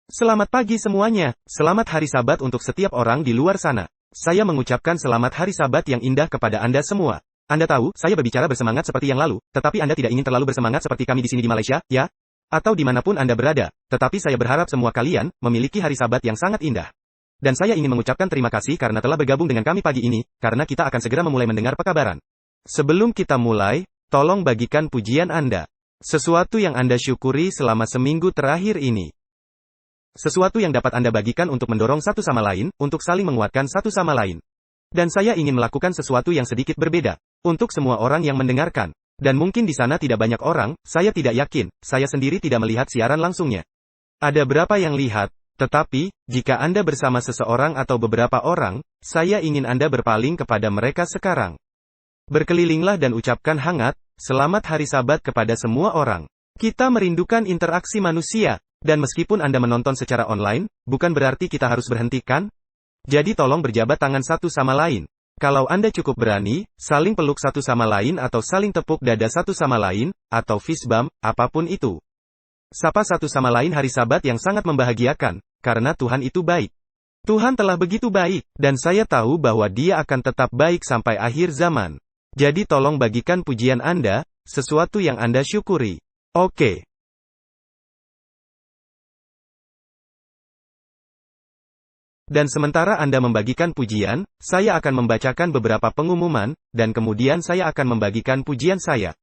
Selamat pagi semuanya. Selamat hari Sabat untuk setiap orang di luar sana. Saya mengucapkan selamat hari Sabat yang indah kepada Anda semua. Anda tahu, saya berbicara bersemangat seperti yang lalu, tetapi Anda tidak ingin terlalu bersemangat seperti kami di sini di Malaysia, ya? Atau dimanapun Anda berada. Tetapi saya berharap semua kalian memiliki hari Sabat yang sangat indah. Dan saya ingin mengucapkan terima kasih karena telah bergabung dengan kami pagi ini, karena kita akan segera memulai mendengar pekabaran. Sebelum kita mulai, tolong bagikan pujian Anda. Sesuatu yang Anda syukuri selama seminggu terakhir ini. Sesuatu yang dapat Anda bagikan untuk mendorong satu sama lain, untuk saling menguatkan satu sama lain. Dan saya ingin melakukan sesuatu yang sedikit berbeda, untuk semua orang yang mendengarkan. Dan mungkin di sana tidak banyak orang, saya tidak yakin, saya sendiri tidak melihat siaran langsungnya. Ada berapa yang lihat, tetapi, jika Anda bersama seseorang atau beberapa orang, saya ingin Anda berpaling kepada mereka sekarang. Berkelilinglah dan ucapkan hangat, selamat hari Sabat kepada semua orang. Kita merindukan interaksi manusia. Dan meskipun Anda menonton secara online, bukan berarti kita harus berhenti kan? Jadi tolong berjabat tangan satu sama lain. Kalau Anda cukup berani, saling peluk satu sama lain atau saling tepuk dada satu sama lain, atau fist bump, apapun itu. Sapa satu sama lain hari Sabat yang sangat membahagiakan, karena Tuhan itu baik. Tuhan telah begitu baik, dan saya tahu bahwa Dia akan tetap baik sampai akhir zaman. Jadi tolong bagikan pujian Anda, sesuatu yang Anda syukuri. Oke. Dan sementara Anda membagikan pujian, saya akan membacakan beberapa pengumuman, dan kemudian saya akan membagikan pujian saya.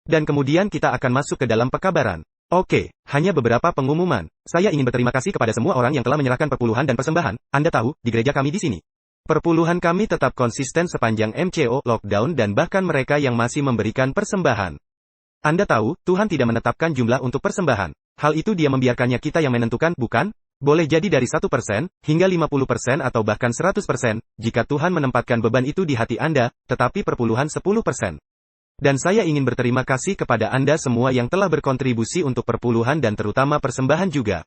Dan kemudian kita akan masuk ke dalam pekabaran. Oke, hanya beberapa pengumuman. Saya ingin berterima kasih kepada semua orang yang telah menyerahkan perpuluhan dan persembahan. Anda tahu, di gereja kami di sini. Perpuluhan kami tetap konsisten sepanjang MCO, lockdown dan bahkan mereka yang masih memberikan persembahan. Anda tahu, Tuhan tidak menetapkan jumlah untuk persembahan. Hal itu Dia membiarkannya kita yang menentukan, bukan? Boleh jadi dari 1%, hingga 50% atau bahkan 100%, jika Tuhan menempatkan beban itu di hati Anda, tetapi perpuluhan 10%. Dan saya ingin berterima kasih kepada Anda semua yang telah berkontribusi untuk perpuluhan dan terutama persembahan juga.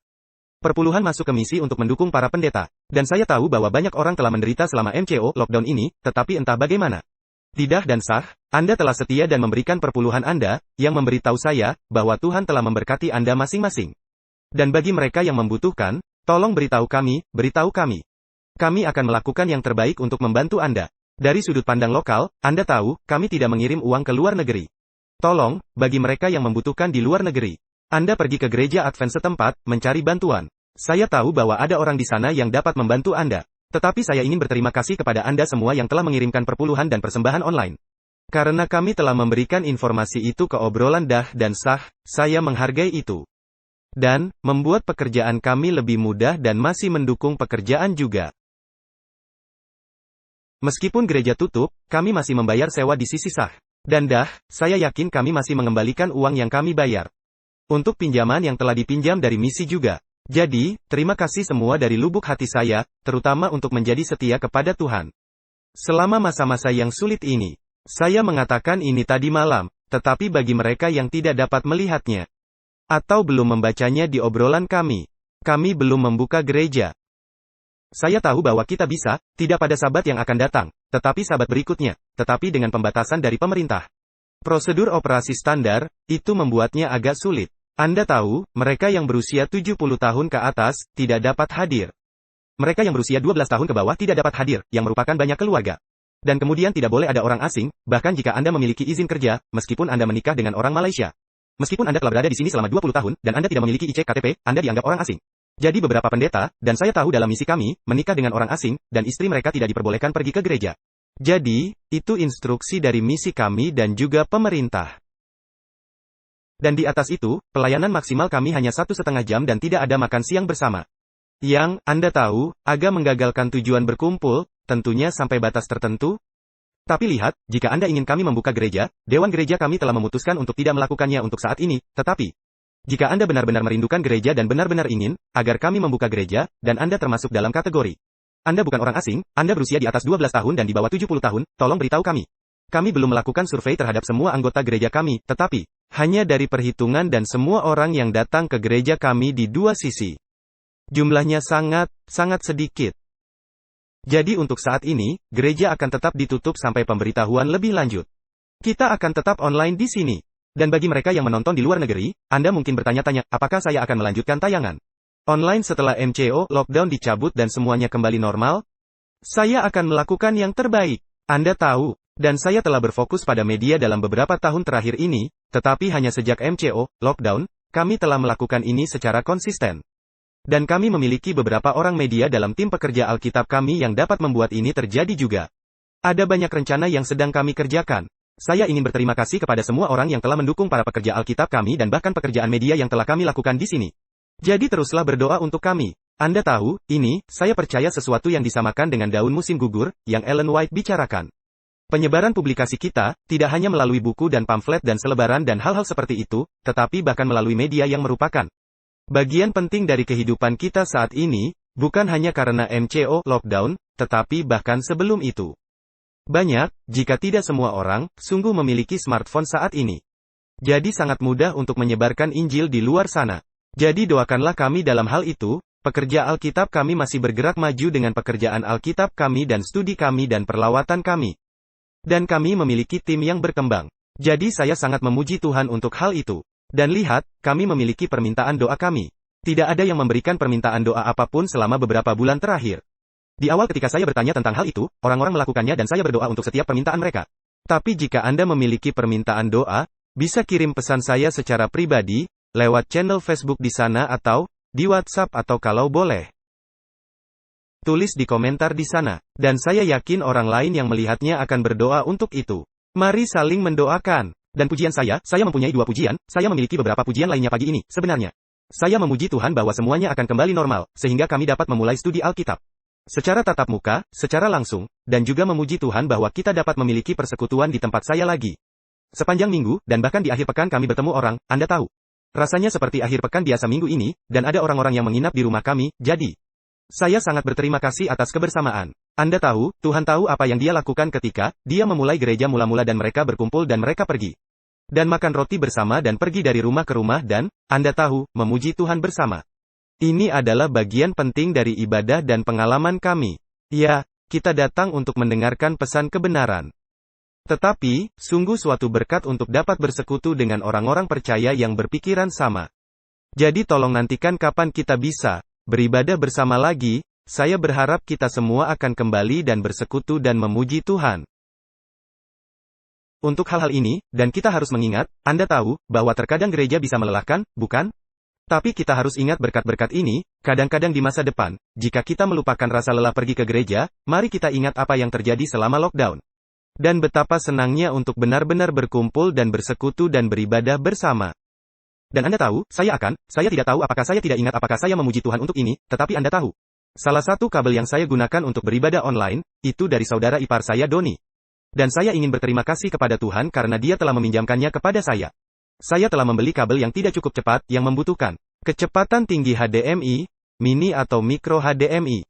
Perpuluhan masuk ke misi untuk mendukung para pendeta. Dan saya tahu bahwa banyak orang telah menderita selama MCO, lockdown ini, tetapi entah bagaimana. Tidak dan sah, Anda telah setia dan memberikan perpuluhan Anda, yang memberitahu saya, bahwa Tuhan telah memberkati Anda masing-masing. Dan bagi mereka yang membutuhkan, tolong beritahu kami, beritahu kami. Kami akan melakukan yang terbaik untuk membantu Anda. Dari sudut pandang lokal, Anda tahu, kami tidak mengirim uang ke luar negeri. Tolong, bagi mereka yang membutuhkan di luar negeri. Anda pergi ke gereja Advent setempat, mencari bantuan. Saya tahu bahwa ada orang di sana yang dapat membantu Anda. Tetapi saya ingin berterima kasih kepada Anda semua yang telah mengirimkan perpuluhan dan persembahan online. Karena kami telah memberikan informasi itu ke obrolan dah dan sah, saya menghargai itu. Dan, membuat pekerjaan kami lebih mudah dan masih mendukung pekerjaan juga. Meskipun gereja tutup, kami masih membayar sewa di sisi sah. Dan dah, saya yakin kami masih mengembalikan uang yang kami bayar. Untuk pinjaman yang telah dipinjam dari misi juga. Jadi, terima kasih semua dari lubuk hati saya, terutama untuk menjadi setia kepada Tuhan. Selama masa-masa yang sulit ini, saya mengatakan ini tadi malam, tetapi bagi mereka yang tidak dapat melihatnya, atau belum membacanya di obrolan kami belum membuka gereja. Saya tahu bahwa kita bisa, tidak pada Sabat yang akan datang, tetapi Sabat berikutnya, tetapi dengan pembatasan dari pemerintah. Prosedur operasi standar, itu membuatnya agak sulit. Anda tahu, mereka yang berusia 70 tahun ke atas, tidak dapat hadir. Mereka yang berusia 12 tahun ke bawah tidak dapat hadir, yang merupakan banyak keluarga. Dan kemudian tidak boleh ada orang asing, bahkan jika Anda memiliki izin kerja, meskipun Anda menikah dengan orang Malaysia. Meskipun Anda telah berada di sini selama 20 tahun, dan Anda tidak memiliki IC-KTP, Anda dianggap orang asing. Jadi beberapa pendeta, dan saya tahu dalam misi kami, menikah dengan orang asing, dan istri mereka tidak diperbolehkan pergi ke gereja. Jadi, itu instruksi dari misi kami dan juga pemerintah. Dan di atas itu, pelayanan maksimal kami hanya 1,5 jam dan tidak ada makan siang bersama. Yang, Anda tahu, agak menggagalkan tujuan berkumpul, tentunya sampai batas tertentu. Tapi lihat, jika Anda ingin kami membuka gereja, Dewan Gereja kami telah memutuskan untuk tidak melakukannya untuk saat ini, tetapi, jika Anda benar-benar merindukan gereja dan benar-benar ingin, agar kami membuka gereja, dan Anda termasuk dalam kategori. Anda bukan orang asing, Anda berusia di atas 12 tahun dan di bawah 70 tahun, tolong beritahu kami. Kami belum melakukan survei terhadap semua anggota gereja kami, tetapi, hanya dari perhitungan dan semua orang yang datang ke gereja kami di dua sisi. Jumlahnya sangat, sangat sedikit. Jadi untuk saat ini, gereja akan tetap ditutup sampai pemberitahuan lebih lanjut. Kita akan tetap online di sini. Dan bagi mereka yang menonton di luar negeri, Anda mungkin bertanya-tanya, apakah saya akan melanjutkan tayangan? online setelah MCO lockdown dicabut dan semuanya kembali normal? Saya akan melakukan yang terbaik. Anda tahu, dan saya telah berfokus pada media dalam beberapa tahun terakhir ini, tetapi hanya sejak MCO lockdown, kami telah melakukan ini secara konsisten. Dan kami memiliki beberapa orang media dalam tim pekerja Alkitab kami yang dapat membuat ini terjadi juga. Ada banyak rencana yang sedang kami kerjakan. Saya ingin berterima kasih kepada semua orang yang telah mendukung para pekerja Alkitab kami dan bahkan pekerjaan media yang telah kami lakukan di sini. Jadi teruslah berdoa untuk kami. Anda tahu, ini, saya percaya sesuatu yang disamakan dengan daun musim gugur, yang Ellen White bicarakan. Penyebaran publikasi kita, tidak hanya melalui buku dan pamflet dan selebaran dan hal-hal seperti itu, tetapi bahkan melalui media yang merupakan bagian penting dari kehidupan kita saat ini, bukan hanya karena MCO lockdown, tetapi bahkan sebelum itu. Banyak, jika tidak semua orang, sungguh memiliki smartphone saat ini. Jadi sangat mudah untuk menyebarkan Injil di luar sana. Jadi doakanlah kami dalam hal itu. Pekerja Alkitab kami masih bergerak maju dengan pekerjaan Alkitab kami dan studi kami dan perlawatan kami. Dan kami memiliki tim yang berkembang. Jadi saya sangat memuji Tuhan untuk hal itu. Dan lihat, kami memiliki permintaan doa kami. Tidak ada yang memberikan permintaan doa apapun selama beberapa bulan terakhir. Di awal ketika saya bertanya tentang hal itu, orang-orang melakukannya dan saya berdoa untuk setiap permintaan mereka. Tapi jika Anda memiliki permintaan doa, bisa kirim pesan saya secara pribadi, lewat channel Facebook di sana atau di WhatsApp atau kalau boleh, tulis di komentar di sana. Dan saya yakin orang lain yang melihatnya akan berdoa untuk itu. Mari saling mendoakan. Dan pujian saya mempunyai 2 pujian, saya memiliki beberapa pujian lainnya pagi ini, sebenarnya. Saya memuji Tuhan bahwa semuanya akan kembali normal, sehingga kami dapat memulai studi Alkitab. Secara tatap muka, secara langsung, dan juga memuji Tuhan bahwa kita dapat memiliki persekutuan di tempat saya lagi. Sepanjang minggu, dan bahkan di akhir pekan kami bertemu orang, Anda tahu. Rasanya seperti akhir pekan biasa minggu ini, dan ada orang-orang yang menginap di rumah kami, jadi saya sangat berterima kasih atas kebersamaan. Anda tahu, Tuhan tahu apa yang Dia lakukan ketika Dia memulai gereja mula-mula dan mereka berkumpul dan mereka pergi. Dan makan roti bersama dan pergi dari rumah ke rumah dan, Anda tahu, memuji Tuhan bersama. Ini adalah bagian penting dari ibadah dan pengalaman kami. Ya, kita datang untuk mendengarkan pesan kebenaran. Tetapi, sungguh suatu berkat untuk dapat bersekutu dengan orang-orang percaya yang berpikiran sama. Jadi tolong nantikan kapan kita bisa beribadah bersama lagi. Saya berharap kita semua akan kembali dan bersekutu dan memuji Tuhan. Untuk hal-hal ini, dan kita harus mengingat, Anda tahu, bahwa terkadang gereja bisa melelahkan, bukan? Tapi kita harus ingat berkat-berkat ini, kadang-kadang di masa depan, jika kita melupakan rasa lelah pergi ke gereja, mari kita ingat apa yang terjadi selama lockdown. Dan betapa senangnya untuk benar-benar berkumpul dan bersekutu dan beribadah bersama. Dan Anda tahu, saya tidak tahu apakah saya tidak ingat apakah saya memuji Tuhan untuk ini, tetapi Anda tahu. Salah satu kabel yang saya gunakan untuk beribadah online, itu dari saudara ipar saya Doni. Dan saya ingin berterima kasih kepada Tuhan karena Dia telah meminjamkannya kepada saya. Saya telah membeli kabel yang tidak cukup cepat, yang membutuhkan kecepatan tinggi HDMI, mini atau micro HDMI.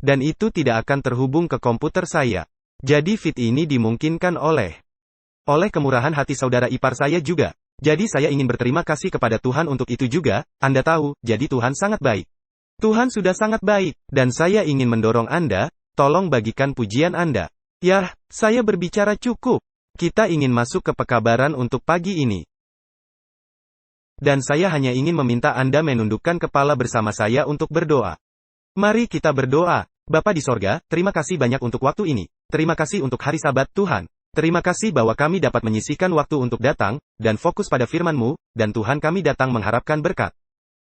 Dan itu tidak akan terhubung ke komputer saya. Jadi feed ini dimungkinkan oleh kemurahan hati saudara ipar saya juga. Jadi saya ingin berterima kasih kepada Tuhan untuk itu juga, Anda tahu, jadi Tuhan sangat baik. Tuhan sudah sangat baik, dan saya ingin mendorong Anda, tolong bagikan pujian Anda. Yah, saya berbicara cukup. Kita ingin masuk ke pekabaran untuk pagi ini. Dan saya hanya ingin meminta Anda menundukkan kepala bersama saya untuk berdoa. Mari kita berdoa. Bapa di sorga, terima kasih banyak untuk waktu ini. Terima kasih untuk hari Sabat, Tuhan. Terima kasih bahwa kami dapat menyisihkan waktu untuk datang, dan fokus pada firman-Mu, dan Tuhan kami datang mengharapkan berkat.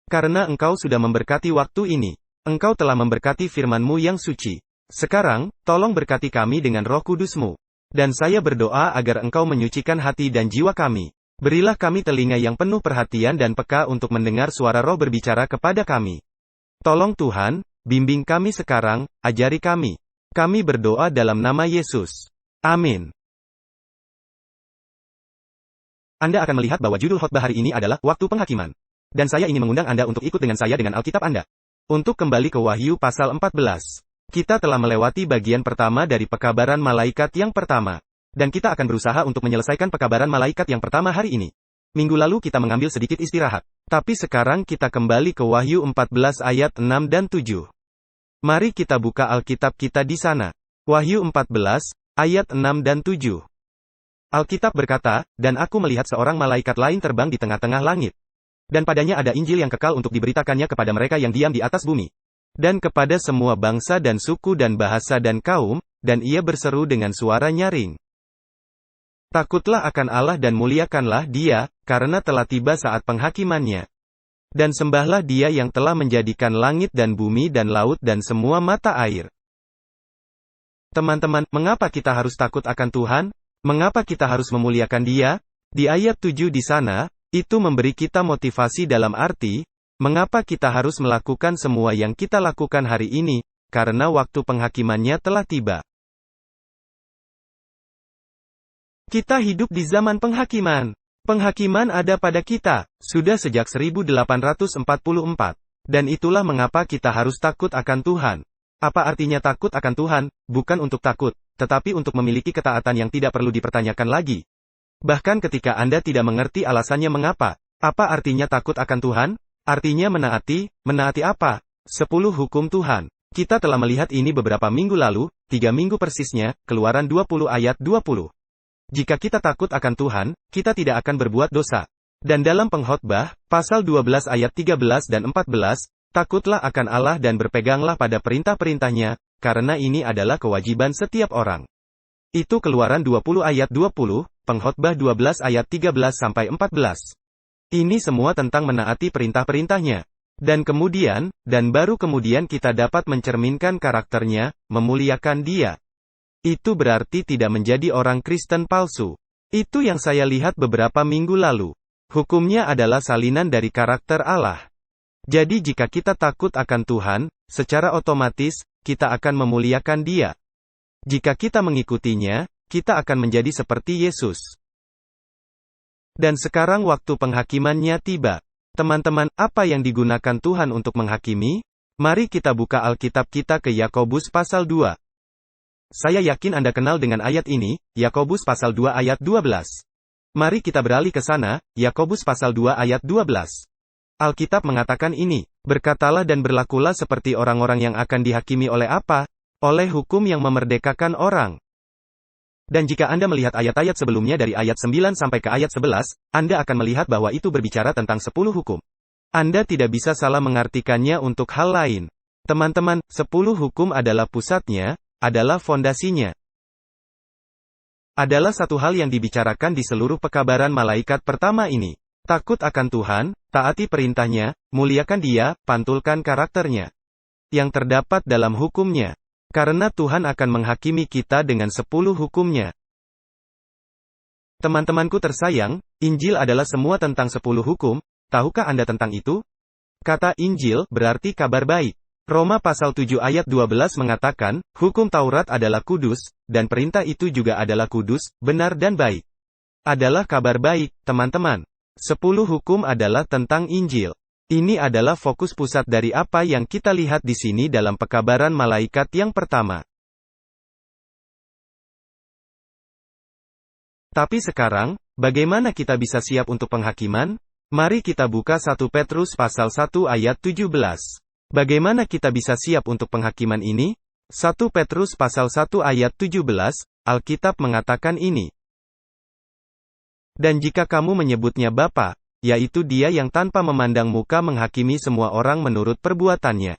Karena Engkau sudah memberkati waktu ini. Engkau telah memberkati firman-Mu yang suci. Sekarang, tolong berkati kami dengan Roh Kudus-Mu. Dan saya berdoa agar Engkau menyucikan hati dan jiwa kami. Berilah kami telinga yang penuh perhatian dan peka untuk mendengar suara Roh berbicara kepada kami. Tolong Tuhan, bimbing kami sekarang, ajari kami. Kami berdoa dalam nama Yesus. Amin. Anda akan melihat bahwa judul khotbah hari ini adalah Waktu Penghakiman. Dan saya ingin mengundang Anda untuk ikut dengan saya dengan Alkitab Anda. Untuk kembali ke Wahyu pasal 14. Kita telah melewati bagian pertama dari pekabaran malaikat yang pertama. Dan kita akan berusaha untuk menyelesaikan pekabaran malaikat yang pertama hari ini. Minggu lalu kita mengambil sedikit istirahat. Tapi sekarang kita kembali ke Wahyu 14 ayat 6 dan 7. Mari kita buka Alkitab kita di sana. Wahyu 14, ayat 6 dan 7. Alkitab berkata, dan aku melihat seorang malaikat lain terbang di tengah-tengah langit. Dan padanya ada Injil yang kekal untuk diberitakannya kepada mereka yang diam di atas bumi. Dan kepada semua bangsa dan suku dan bahasa dan kaum, dan ia berseru dengan suara nyaring. Takutlah akan Allah dan muliakanlah Dia, karena telah tiba saat penghakimannya. Dan sembahlah Dia yang telah menjadikan langit dan bumi dan laut dan semua mata air. Teman-teman, mengapa kita harus takut akan Tuhan? Mengapa kita harus memuliakan Dia? Di ayat 7 di sana, itu memberi kita motivasi dalam arti, mengapa kita harus melakukan semua yang kita lakukan hari ini, karena waktu penghakimannya telah tiba. Kita hidup di zaman penghakiman. Penghakiman ada pada kita, sudah sejak 1844. Dan itulah mengapa kita harus takut akan Tuhan. Apa artinya takut akan Tuhan? Bukan untuk takut, tetapi untuk memiliki ketaatan yang tidak perlu dipertanyakan lagi. Bahkan ketika Anda tidak mengerti alasannya mengapa. Apa artinya takut akan Tuhan? Artinya menaati apa? 10 hukum Tuhan. Kita telah melihat ini beberapa minggu lalu, 3 minggu persisnya, Keluaran 20 ayat 20. Jika kita takut akan Tuhan, kita tidak akan berbuat dosa. Dan dalam Pengkhotbah, pasal 12 ayat 13 dan 14, takutlah akan Allah dan berpeganglah pada perintah-perintahnya, karena ini adalah kewajiban setiap orang. Itu Keluaran 20 ayat 20, Pengkhotbah 12 ayat 13-14. Ini semua tentang menaati perintah-perintahnya. Dan baru kemudian kita dapat mencerminkan karakternya, memuliakan Dia. Itu berarti tidak menjadi orang Kristen palsu. Itu yang saya lihat beberapa minggu lalu. Hukumnya adalah salinan dari karakter Allah. Jadi jika kita takut akan Tuhan, secara otomatis, kita akan memuliakan Dia. Jika kita mengikutinya, kita akan menjadi seperti Yesus. Dan sekarang waktu penghakimannya tiba. Teman-teman, apa yang digunakan Tuhan untuk menghakimi? Mari kita buka Alkitab kita ke Yakobus pasal 2. Saya yakin Anda kenal dengan ayat ini, Yakobus pasal 2 ayat 12. Mari kita beralih ke sana, Yakobus pasal 2 ayat 12. Alkitab mengatakan ini, berkatalah dan berlakulah seperti orang-orang yang akan dihakimi oleh apa? Oleh hukum yang memerdekakan orang. Dan jika Anda melihat ayat-ayat sebelumnya dari ayat 9 sampai ke ayat 11, Anda akan melihat bahwa itu berbicara tentang 10 hukum. Anda tidak bisa salah mengartikannya untuk hal lain. Teman-teman, 10 hukum adalah pusatnya, adalah fondasinya. Adalah satu hal yang dibicarakan di seluruh pekabaran malaikat pertama ini. Takut akan Tuhan, taati perintahnya, muliakan Dia, pantulkan karakternya. Yang terdapat dalam hukumnya. Karena Tuhan akan menghakimi kita dengan 10 hukumnya. Teman-temanku tersayang, Injil adalah semua tentang 10 hukum, tahukah Anda tentang itu? Kata Injil berarti kabar baik. Roma pasal 7 ayat 12 mengatakan, hukum Taurat adalah kudus, dan perintah itu juga adalah kudus, benar dan baik. Adalah kabar baik, teman-teman. 10 hukum adalah tentang Injil. Ini adalah fokus pusat dari apa yang kita lihat di sini dalam pekabaran malaikat yang pertama. Tapi sekarang, bagaimana kita bisa siap untuk penghakiman? Mari kita buka 1 Petrus pasal 1 ayat 17. Bagaimana kita bisa siap untuk penghakiman ini? 1 Petrus pasal 1 ayat 17, Alkitab mengatakan ini. Dan jika kamu menyebutnya Bapa, yaitu Dia yang tanpa memandang muka menghakimi semua orang menurut perbuatannya.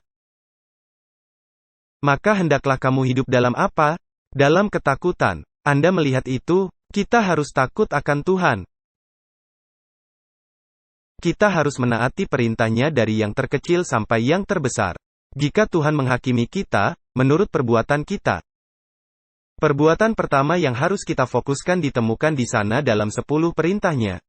Maka hendaklah kamu hidup dalam apa? Dalam ketakutan. Anda melihat itu, kita harus takut akan Tuhan. Kita harus menaati perintahnya dari yang terkecil sampai yang terbesar. Jika Tuhan menghakimi kita, menurut perbuatan kita. Perbuatan pertama yang harus kita fokuskan ditemukan di sana dalam 10 perintahnya.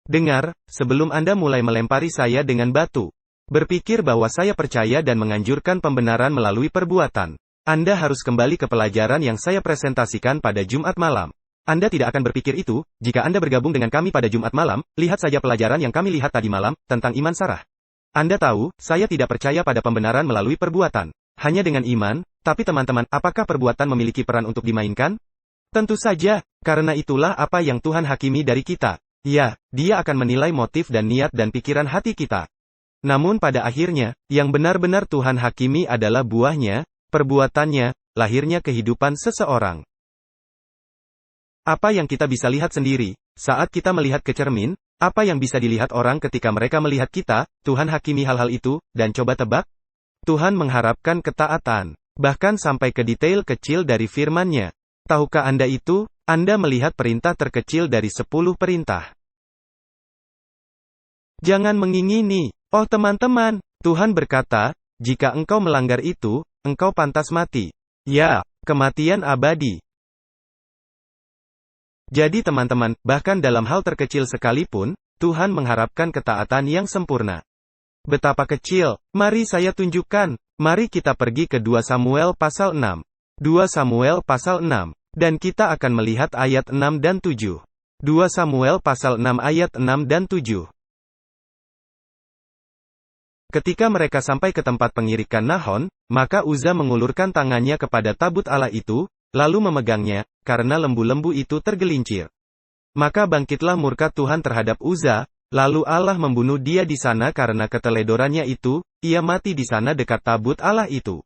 Dengar, sebelum Anda mulai melempari saya dengan batu, berpikir bahwa saya percaya dan menganjurkan pembenaran melalui perbuatan. Anda harus kembali ke pelajaran yang saya presentasikan pada Jumat malam. Anda tidak akan berpikir itu, jika Anda bergabung dengan kami pada Jumat malam, lihat saja pelajaran yang kami lihat tadi malam, tentang iman Sarah. Anda tahu, saya tidak percaya pada pembenaran melalui perbuatan. Hanya dengan iman, tapi teman-teman, apakah perbuatan memiliki peran untuk dimainkan? Tentu saja, karena itulah apa yang Tuhan hakimi dari kita. Ya, Dia akan menilai motif dan niat dan pikiran hati kita. Namun pada akhirnya, yang benar-benar Tuhan hakimi adalah buahnya, perbuatannya, lahirnya kehidupan seseorang. Apa yang kita bisa lihat sendiri, saat kita melihat ke cermin, Apa yang bisa dilihat orang ketika mereka melihat kita? Tuhan hakimi hal-hal itu, dan coba tebak? Tuhan mengharapkan ketaatan, bahkan sampai ke detail kecil dari firman-Nya. Tahukah Anda itu? Anda melihat perintah terkecil dari 10 perintah. Jangan mengingini. Oh teman-teman, Tuhan berkata, jika engkau melanggar itu, engkau pantas mati. Ya, kematian abadi. Jadi teman-teman, bahkan dalam hal terkecil sekalipun, Tuhan mengharapkan ketaatan yang sempurna. Betapa kecil, mari saya tunjukkan. Mari kita pergi ke 2 Samuel pasal 6. 2 Samuel pasal 6. Dan kita akan melihat ayat 6 dan 7. 2 Samuel pasal 6 ayat 6 dan 7. Ketika mereka sampai ke tempat pengirikan Nahon, maka Uza mengulurkan tangannya kepada tabut Allah itu, lalu memegangnya, karena lembu-lembu itu tergelincir. Maka bangkitlah murka Tuhan terhadap Uza, lalu Allah membunuh dia di sana karena keteledorannya itu, ia mati di sana dekat tabut Allah itu.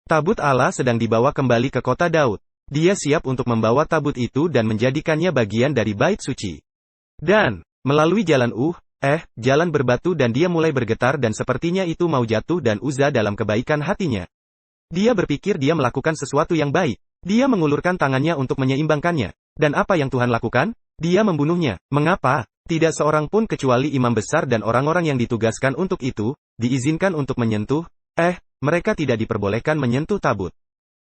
Tabut Allah sedang dibawa kembali ke kota Daud. Dia siap untuk membawa tabut itu dan menjadikannya bagian dari bait suci. Dan, melalui jalan jalan berbatu dan dia mulai bergetar dan sepertinya itu mau jatuh dan Uza dalam kebaikan hatinya. Dia berpikir dia melakukan sesuatu yang baik. Dia mengulurkan tangannya untuk menyeimbangkannya. Dan apa yang Tuhan lakukan? Dia membunuhnya. Mengapa? Tidak seorang pun kecuali imam besar dan orang-orang yang ditugaskan untuk itu, diizinkan untuk menyentuh, mereka tidak diperbolehkan menyentuh tabut.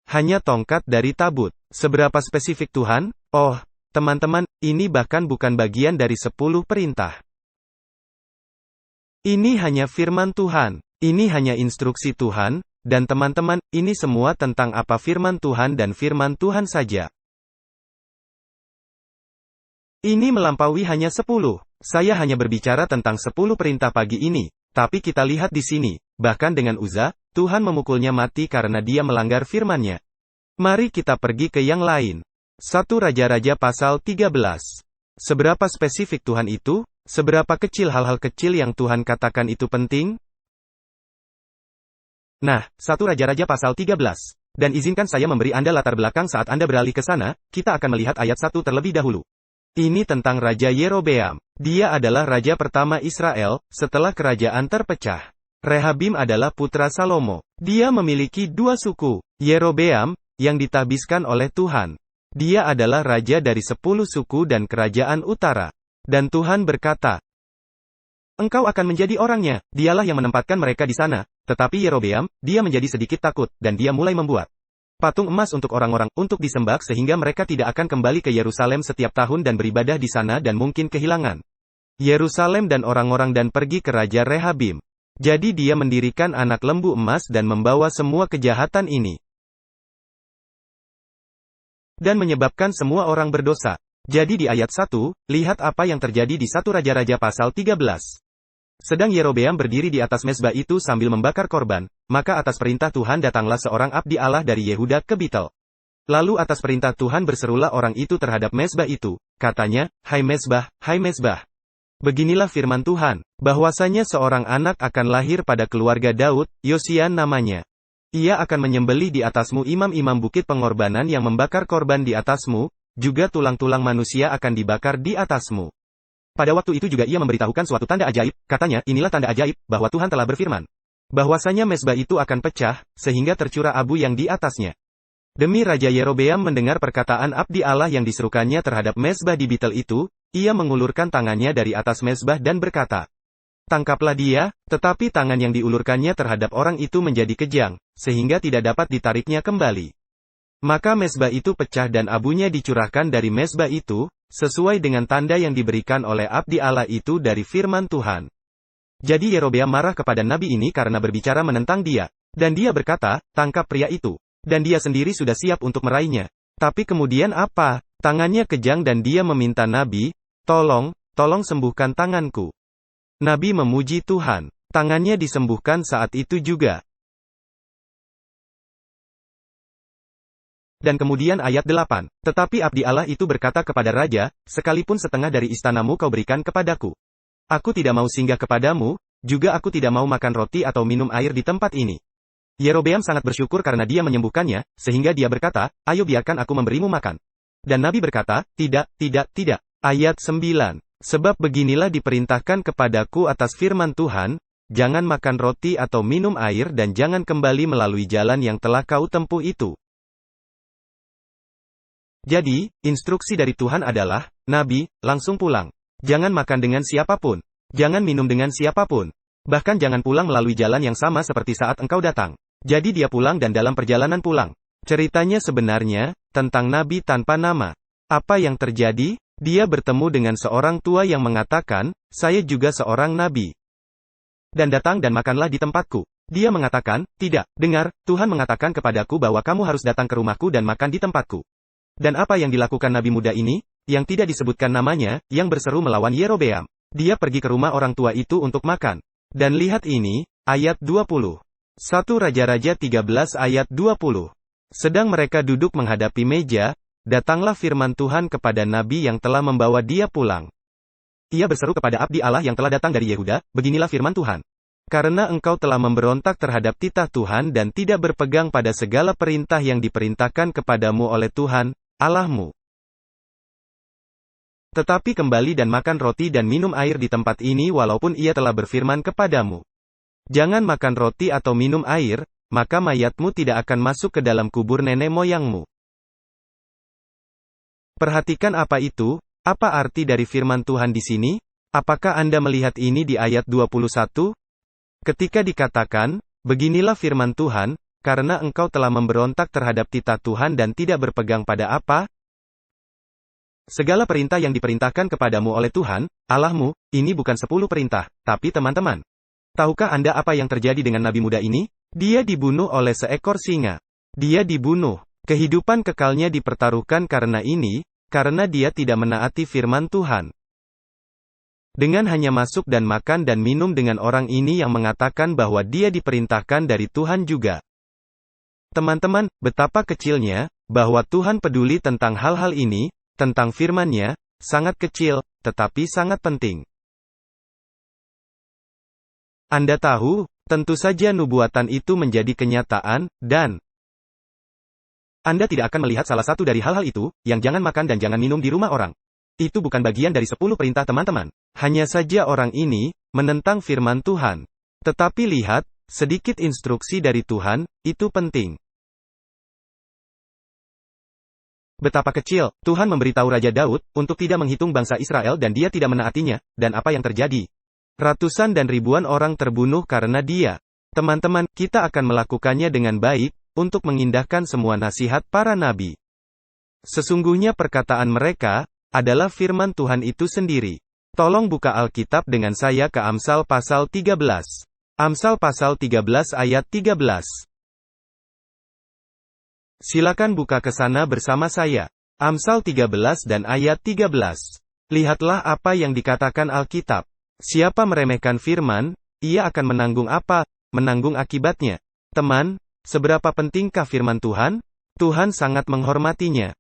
Hanya tongkat dari tabut. Seberapa spesifik Tuhan? Oh, teman-teman, ini bahkan bukan bagian dari 10 perintah. Ini hanya firman Tuhan. Ini hanya instruksi Tuhan, dan teman-teman, ini semua tentang apa firman Tuhan dan firman Tuhan saja. Ini melampaui hanya 10. Saya hanya berbicara tentang 10 perintah pagi ini, tapi kita lihat di sini, bahkan dengan Uza, Tuhan memukulnya mati karena dia melanggar firman-Nya. Mari kita pergi ke yang lain. 1 Raja-Raja pasal 13. Seberapa spesifik Tuhan itu? Seberapa kecil hal-hal kecil yang Tuhan katakan itu penting? Nah, 1 Raja-Raja pasal 13. Dan izinkan saya memberi Anda latar belakang saat Anda beralih ke sana, kita akan melihat ayat 1 terlebih dahulu. Ini tentang Raja Yerobeam. Dia adalah raja pertama Israel, setelah kerajaan terpecah. Rehabim adalah putra Salomo. Dia memiliki 2 suku. Yerobeam, yang ditahbiskan oleh Tuhan. Dia adalah raja dari 10 suku dan kerajaan utara. Dan Tuhan berkata, engkau akan menjadi orangnya, dialah yang menempatkan mereka di sana. Tetapi Yerobeam, dia menjadi sedikit takut, dan dia mulai membuat patung emas untuk orang-orang, untuk disembah sehingga mereka tidak akan kembali ke Yerusalem setiap tahun dan beribadah di sana dan mungkin kehilangan Yerusalem dan orang-orang dan pergi ke Raja Rehabim. Jadi dia mendirikan anak lembu emas dan membawa semua kejahatan ini. Dan menyebabkan semua orang berdosa. Jadi di ayat 1, lihat apa yang terjadi di 1 Raja-Raja pasal 13. Sedang Yerobeam berdiri di atas mezbah itu sambil membakar korban, maka atas perintah Tuhan datanglah seorang abdi Allah dari Yehuda ke Betel. Lalu atas perintah Tuhan berserulah orang itu terhadap mezbah itu, katanya, hai mezbah, beginilah firman Tuhan, bahwasanya seorang anak akan lahir pada keluarga Daud, Yosian namanya. Ia akan menyembelih di atasmu imam-imam bukit pengorbanan yang membakar korban di atasmu, juga tulang-tulang manusia akan dibakar di atasmu. Pada waktu itu juga ia memberitahukan suatu tanda ajaib, katanya, inilah tanda ajaib, bahwa Tuhan telah berfirman. Bahwasanya mezbah itu akan pecah, sehingga tercurah abu yang di atasnya. Demi Raja Yerobeam mendengar perkataan abdi Allah yang diserukannya terhadap mezbah di Betel itu, ia mengulurkan tangannya dari atas mezbah dan berkata, tangkaplah dia, tetapi tangan yang diulurkannya terhadap orang itu menjadi kejang, sehingga tidak dapat ditariknya kembali. Maka mezbah itu pecah dan abunya dicurahkan dari mezbah itu, sesuai dengan tanda yang diberikan oleh abdi Allah itu dari firman Tuhan. Jadi Yerobeam marah kepada nabi ini karena berbicara menentang dia. Dan dia berkata, tangkap pria itu. Dan dia sendiri sudah siap untuk meraihnya. Tapi kemudian apa? Tangannya kejang dan dia meminta nabi, tolong sembuhkan tanganku. Nabi memuji Tuhan. Tangannya disembuhkan saat itu juga. Dan kemudian ayat 8, tetapi abdi Allah itu berkata kepada raja, sekalipun setengah dari istanamu kau berikan kepadaku. Aku tidak mau singgah kepadamu, juga aku tidak mau makan roti atau minum air di tempat ini. Yerobeam sangat bersyukur karena dia menyembuhkannya, sehingga dia berkata, ayo biarkan aku memberimu makan. Dan Nabi berkata, tidak. Ayat 9, Sebab beginilah diperintahkan kepadaku atas firman Tuhan, jangan makan roti atau minum air dan jangan kembali melalui jalan yang telah kau tempuh itu. Jadi, instruksi dari Tuhan adalah, Nabi, langsung pulang. Jangan makan dengan siapapun. Jangan minum dengan siapapun. Bahkan jangan pulang melalui jalan yang sama seperti saat engkau datang. Jadi dia pulang dan dalam perjalanan pulang. Ceritanya sebenarnya, tentang Nabi tanpa nama. Apa yang terjadi? Dia bertemu dengan seorang tua yang mengatakan, saya juga seorang Nabi. Dan datang dan makanlah di tempatku. Dia mengatakan, tidak, dengar, Tuhan mengatakan kepadaku bahwa kamu harus datang ke rumahku dan makan di tempatku. Dan apa yang dilakukan Nabi muda ini, yang tidak disebutkan namanya, yang berseru melawan Yerobeam. Dia pergi ke rumah orang tua itu untuk makan. Dan lihat ini, ayat 20. 1 Raja-Raja 13 ayat 20. Sedang mereka duduk menghadapi meja, datanglah firman Tuhan kepada Nabi yang telah membawa dia pulang. Ia berseru kepada abdi Allah yang telah datang dari Yehuda, beginilah firman Tuhan. Karena engkau telah memberontak terhadap titah Tuhan dan tidak berpegang pada segala perintah yang diperintahkan kepadamu oleh Tuhan, Allahmu. Tetapi kembali dan makan roti dan minum air di tempat ini walaupun ia telah berfirman kepadamu. Jangan makan roti atau minum air, maka mayatmu tidak akan masuk ke dalam kubur nenek moyangmu. Perhatikan apa itu, apa arti dari firman Tuhan di sini? Apakah Anda melihat ini di ayat 21? Ketika dikatakan, beginilah firman Tuhan, karena engkau telah memberontak terhadap titah Tuhan dan tidak berpegang pada apa? Segala perintah yang diperintahkan kepadamu oleh Tuhan, Allahmu, ini bukan 10 perintah, tapi teman-teman. Tahukah Anda apa yang terjadi dengan Nabi muda ini? Dia dibunuh oleh seekor singa. Dia dibunuh. Kehidupan kekalnya dipertaruhkan karena ini, karena dia tidak menaati firman Tuhan. Dengan hanya masuk dan makan dan minum dengan orang ini yang mengatakan bahwa dia diperintahkan dari Tuhan juga. Teman-teman, betapa kecilnya, bahwa Tuhan peduli tentang hal-hal ini, tentang firman-Nya, sangat kecil, tetapi sangat penting. Anda tahu, tentu saja nubuatan itu menjadi kenyataan, dan Anda tidak akan melihat salah satu dari hal-hal itu, yang jangan makan dan jangan minum di rumah orang. Itu bukan bagian dari 10 perintah teman-teman. Hanya saja orang ini, menentang firman Tuhan. Tetapi lihat, sedikit instruksi dari Tuhan, itu penting. Betapa kecil, Tuhan memberitahu Raja Daud, untuk tidak menghitung bangsa Israel dan dia tidak menaatinya, dan apa yang terjadi? Ratusan dan ribuan orang terbunuh karena dia. Teman-teman, kita akan melakukannya dengan baik, untuk mengindahkan semua nasihat para nabi. Sesungguhnya perkataan mereka, adalah firman Tuhan itu sendiri. Tolong buka Alkitab dengan saya ke Amsal pasal 13. Amsal pasal 13 ayat 13. Silakan buka ke sana bersama saya. Amsal 13 dan ayat 13. Lihatlah apa yang dikatakan Alkitab. Siapa meremehkan firman, ia akan menanggung apa? Menanggung akibatnya. Teman, seberapa pentingkah firman Tuhan? Tuhan sangat menghormatinya.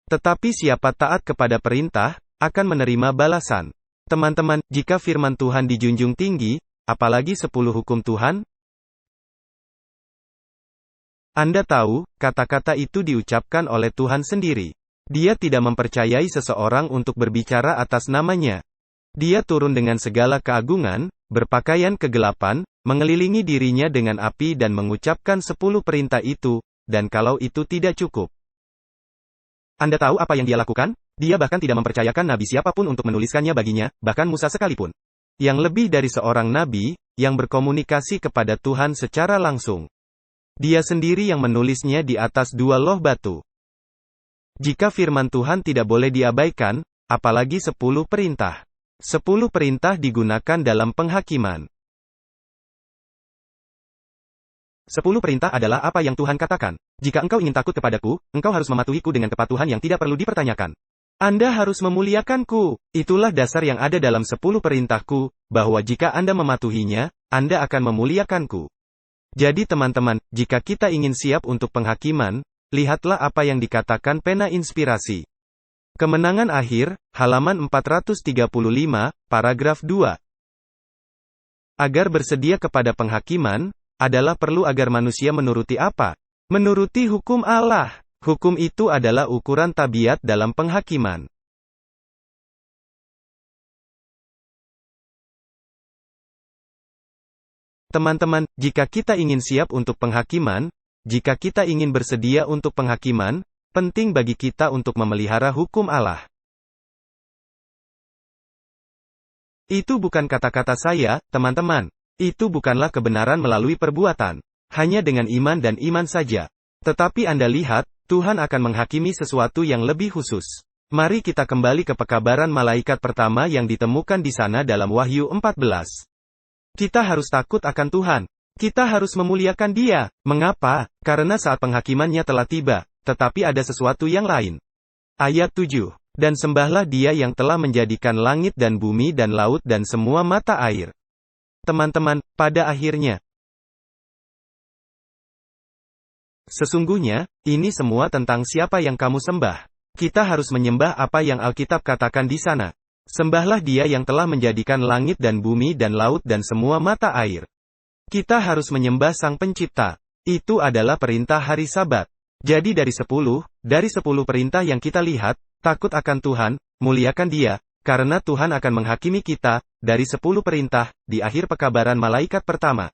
Tetapi siapa taat kepada perintah, akan menerima balasan. Teman-teman, jika firman Tuhan dijunjung tinggi, apalagi 10 hukum Tuhan? Anda tahu, kata-kata itu diucapkan oleh Tuhan sendiri. Dia tidak mempercayai seseorang untuk berbicara atas namanya. Dia turun dengan segala keagungan, berpakaian kegelapan, mengelilingi dirinya dengan api dan mengucapkan 10 perintah itu, dan kalau itu tidak cukup. Anda tahu apa yang dia lakukan? Dia bahkan tidak mempercayakan nabi siapapun untuk menuliskannya baginya, bahkan Musa sekalipun. Yang lebih dari seorang nabi, yang berkomunikasi kepada Tuhan secara langsung. Dia sendiri yang menulisnya di atas 2 loh batu. Jika firman Tuhan tidak boleh diabaikan, apalagi 10 perintah. 10 perintah digunakan dalam penghakiman. 10 perintah adalah apa yang Tuhan katakan. Jika engkau ingin takut kepadaku, engkau harus mematuhiku dengan kepatuhan yang tidak perlu dipertanyakan. Anda harus memuliakanku. Itulah dasar yang ada dalam 10 perintahku, bahwa jika Anda mematuhinya, Anda akan memuliakanku. Jadi teman-teman, jika kita ingin siap untuk penghakiman, lihatlah apa yang dikatakan pena inspirasi. Kemenangan akhir, halaman 435, paragraf 2. Agar bersedia kepada penghakiman, adalah perlu agar manusia menuruti apa? Menuruti hukum Allah. Hukum itu adalah ukuran tabiat dalam penghakiman. Teman-teman, jika kita ingin siap untuk penghakiman, jika kita ingin bersedia untuk penghakiman, penting bagi kita untuk memelihara hukum Allah. Itu bukan kata-kata saya, teman-teman. Itu bukanlah kebenaran melalui perbuatan. Hanya dengan iman dan iman saja. Tetapi Anda lihat, Tuhan akan menghakimi sesuatu yang lebih khusus. Mari kita kembali ke pekabaran malaikat pertama yang ditemukan di sana dalam Wahyu 14. Kita harus takut akan Tuhan. Kita harus memuliakan Dia. Mengapa? Karena saat penghakimannya telah tiba, tetapi ada sesuatu yang lain. Ayat 7. Dan sembahlah Dia yang telah menjadikan langit dan bumi dan laut dan semua mata air. Teman-teman, pada akhirnya, sesungguhnya, ini semua tentang siapa yang kamu sembah. Kita harus menyembah apa yang Alkitab katakan di sana. Sembahlah Dia yang telah menjadikan langit dan bumi dan laut dan semua mata air. Kita harus menyembah Sang Pencipta. Itu adalah perintah hari Sabat. Jadi dari 10 perintah yang kita lihat, takut akan Tuhan, muliakan Dia, karena Tuhan akan menghakimi kita, dari 10 perintah, di akhir pekabaran malaikat pertama.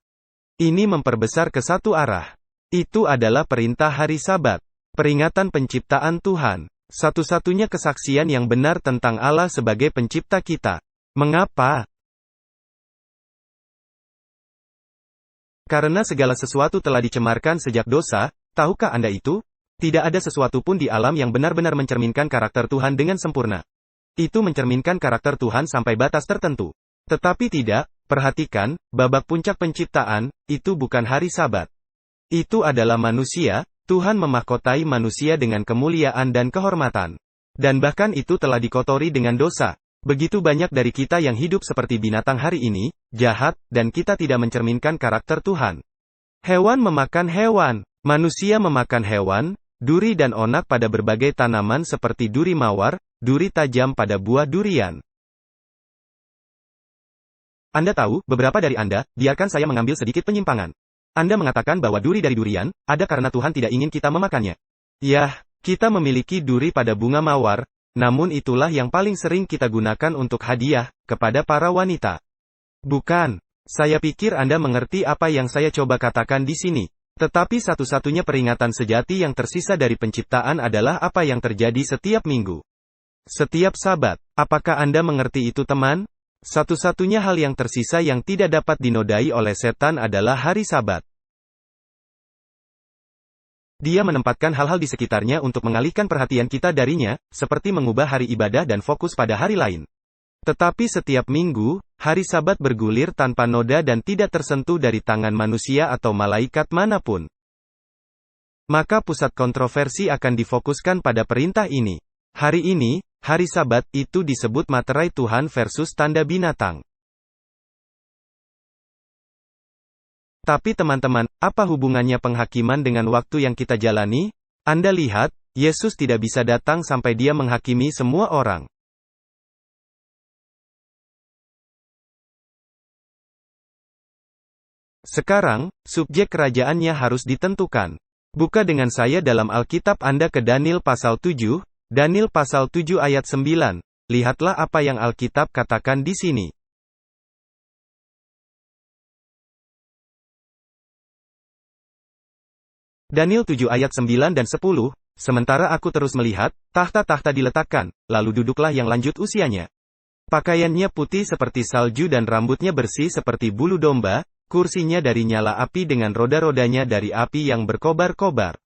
Ini memperbesar ke satu arah. Itu adalah perintah hari Sabat. Peringatan penciptaan Tuhan. Satu-satunya kesaksian yang benar tentang Allah sebagai pencipta kita. Mengapa? Karena segala sesuatu telah dicemarkan sejak dosa, tahukah Anda itu? Tidak ada sesuatu pun di alam yang benar-benar mencerminkan karakter Tuhan dengan sempurna. Itu mencerminkan karakter Tuhan sampai batas tertentu. Tetapi tidak, perhatikan, babak puncak penciptaan, itu bukan hari Sabat. Itu adalah manusia. Tuhan memahkotai manusia dengan kemuliaan dan kehormatan. Dan bahkan itu telah dikotori dengan dosa. Begitu banyak dari kita yang hidup seperti binatang hari ini, jahat, dan kita tidak mencerminkan karakter Tuhan. Hewan memakan hewan, manusia memakan hewan, duri dan onak pada berbagai tanaman seperti duri mawar, duri tajam pada buah durian. Anda tahu, beberapa dari Anda, biarkan saya mengambil sedikit penyimpangan. Anda mengatakan bahwa duri dari durian, ada karena Tuhan tidak ingin kita memakannya. Yah, kita memiliki duri pada bunga mawar, namun itulah yang paling sering kita gunakan untuk hadiah, kepada para wanita. Bukan. Saya pikir Anda mengerti apa yang saya coba katakan di sini. Tetapi satu-satunya peringatan sejati yang tersisa dari penciptaan adalah apa yang terjadi setiap minggu. Setiap Sabat. Apakah Anda mengerti itu, teman? Satu-satunya hal yang tersisa yang tidak dapat dinodai oleh setan adalah hari Sabat. Dia menempatkan hal-hal di sekitarnya untuk mengalihkan perhatian kita darinya, seperti mengubah hari ibadah dan fokus pada hari lain. Tetapi setiap minggu, hari Sabat bergulir tanpa noda dan tidak tersentuh dari tangan manusia atau malaikat manapun. Maka pusat kontroversi akan difokuskan pada perintah ini. Hari ini, hari Sabat, itu disebut materai Tuhan versus tanda binatang. Tapi teman-teman, apa hubungannya penghakiman dengan waktu yang kita jalani? Anda lihat, Yesus tidak bisa datang sampai Dia menghakimi semua orang. Sekarang, subjek kerajaannya harus ditentukan. Buka dengan saya dalam Alkitab Anda ke Daniel pasal 7, Daniel pasal 7 ayat 9. Lihatlah apa yang Alkitab katakan di sini. Daniel 7 ayat 9 dan 10. Sementara aku terus melihat, tahta-tahta diletakkan, lalu duduklah yang lanjut usianya. Pakaiannya putih seperti salju dan rambutnya bersih seperti bulu domba, kursinya dari nyala api dengan roda-rodanya dari api yang berkobar-kobar.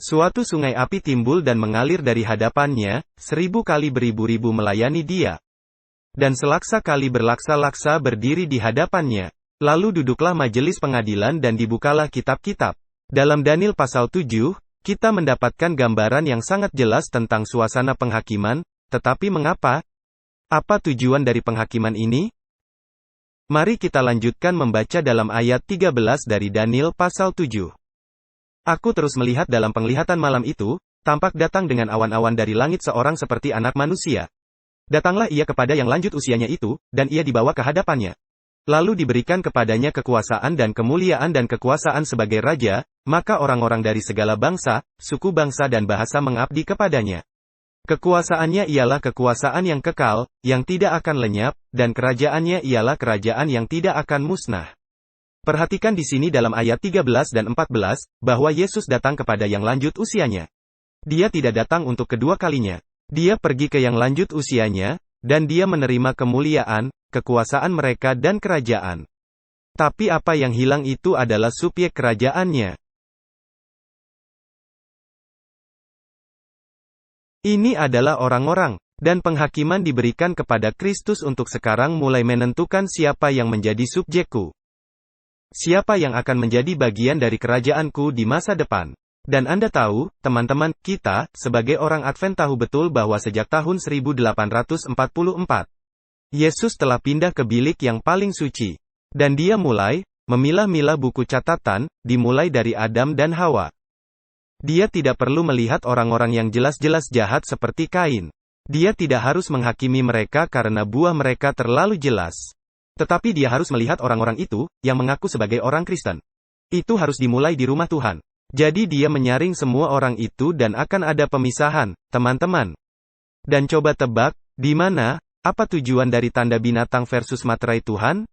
Suatu sungai api timbul dan mengalir dari hadapannya, 1000 kali beribu-ribu melayani Dia. Dan selaksa kali berlaksa-laksa berdiri di hadapannya. Lalu duduklah majelis pengadilan dan dibukalah kitab-kitab. Dalam Daniel pasal 7, kita mendapatkan gambaran yang sangat jelas tentang suasana penghakiman, tetapi mengapa? Apa tujuan dari penghakiman ini? Mari kita lanjutkan membaca dalam ayat 13 dari Daniel pasal 7. Aku terus melihat dalam penglihatan malam itu, tampak datang dengan awan-awan dari langit seorang seperti anak manusia. Datanglah ia kepada yang lanjut usianya itu, dan ia dibawa ke hadapannya. Lalu diberikan kepadanya kekuasaan dan kemuliaan dan kekuasaan sebagai raja, maka orang-orang dari segala bangsa, suku bangsa dan bahasa mengabdi kepadanya. Kekuasaannya ialah kekuasaan yang kekal, yang tidak akan lenyap, dan kerajaannya ialah kerajaan yang tidak akan musnah. Perhatikan di sini dalam ayat 13 dan 14, bahwa Yesus datang kepada yang lanjut usianya. Dia tidak datang untuk kedua kalinya. Dia pergi ke yang lanjut usianya, dan dia menerima kemuliaan, kekuasaan mereka dan kerajaan. Tapi apa yang hilang itu adalah subjek kerajaannya. Ini adalah orang-orang, dan penghakiman diberikan kepada Kristus untuk sekarang mulai menentukan siapa yang menjadi subjekku. Siapa yang akan menjadi bagian dari kerajaanku di masa depan. Dan Anda tahu, teman-teman, kita, sebagai orang Advent tahu betul bahwa sejak tahun 1844, Yesus telah pindah ke bilik yang paling suci. Dan dia mulai, memilah-milah buku catatan, dimulai dari Adam dan Hawa. Dia tidak perlu melihat orang-orang yang jelas-jelas jahat seperti Kain. Dia tidak harus menghakimi mereka karena buah mereka terlalu jelas. Tetapi dia harus melihat orang-orang itu, yang mengaku sebagai orang Kristen. Itu harus dimulai di rumah Tuhan. Jadi dia menyaring semua orang itu dan akan ada pemisahan, teman-teman. Dan coba tebak, di mana, apa tujuan dari tanda binatang versus materai Tuhan?